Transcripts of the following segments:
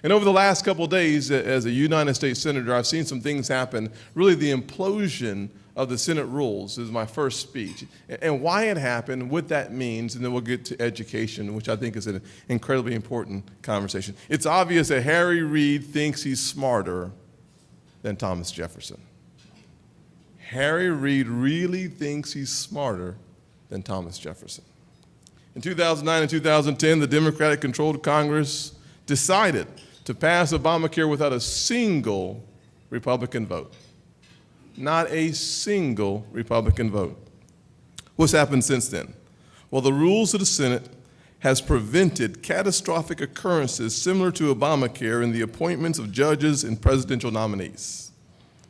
And over the last couple of days, as a United States Senator, I've seen some things happen. Really, the implosion of the Senate rules is my first speech. And why it happened, what that means, and then we'll get to education, which I think is an incredibly important conversation. It's obvious that Harry Reid thinks he's smarter than Thomas Jefferson. Harry Reid really thinks he's smarter than Thomas Jefferson. In 2009 and 2010, the Democratic-controlled Congress decided to pass Obamacare without a single Republican vote. Not a single Republican vote. What's happened since then? Well, the rules of the Senate has prevented catastrophic occurrences similar to Obamacare in the appointments of judges and presidential nominees.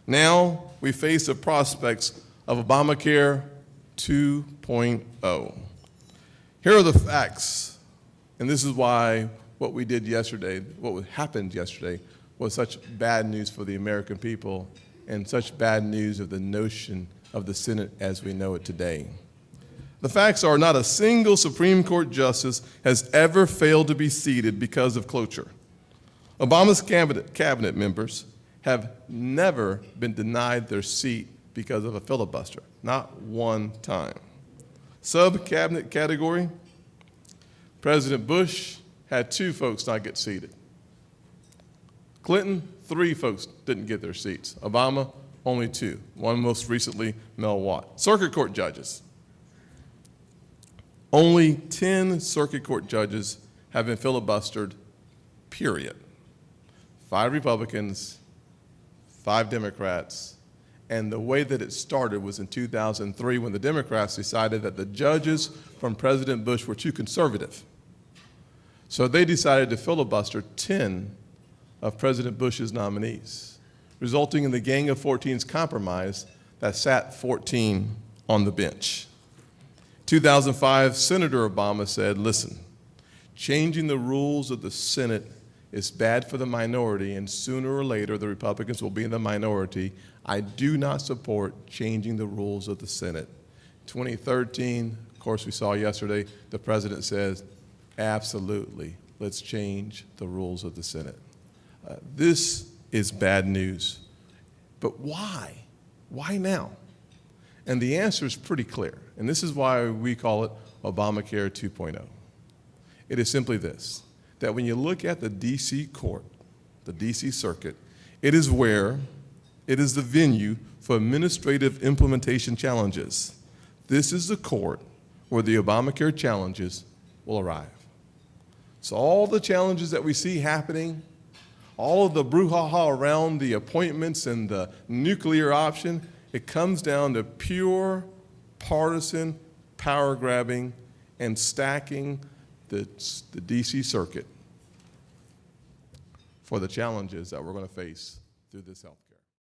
Now we face the prospects of Obamacare 2.0. Here are the facts, and this is why what we did yesterday, what happened yesterday, was such bad news for the American people and such bad news of the notion of the Senate as we know it today. The facts are not a single Supreme Court justice has ever failed to be seated because of cloture. Obama's cabinet members have never been denied their seat because of a filibuster, not one time. Sub-cabinet category, President Bush had 2 folks not get seated. Clinton, 3 folks didn't get their seats. Obama, only 2. One most recently, Mel Watt. Circuit court judges. Only 10 circuit court judges have been filibustered, period. 5 Republicans, 5 Democrats, and the way that it started was in 2003 when the Democrats decided that the judges from President Bush were too conservative. So they decided to filibuster 10 of President Bush's nominees, resulting in the Gang of 14's compromise that sat 14 on the bench. 2005, Senator Obama said, listen, changing the rules of the Senate is bad for the minority, and sooner or later the Republicans will be in the minority. I do not support changing the rules of the Senate. 2013, of course, we saw yesterday, the president says, absolutely, let's change the rules of the Senate. This is bad news. But why? Why now? And the answer is pretty clear, and this is why we call it Obamacare 2.0. It is simply this, that when you look at the D.C. court, the D.C. circuit, it is the venue for administrative implementation challenges. This is the court where the Obamacare challenges will arrive. So all the challenges that we see happening, all of the brouhaha around the appointments and the nuclear option, it comes down to pure partisan power grabbing and stacking the D.C. circuit for the challenges that we're going to face through this health care.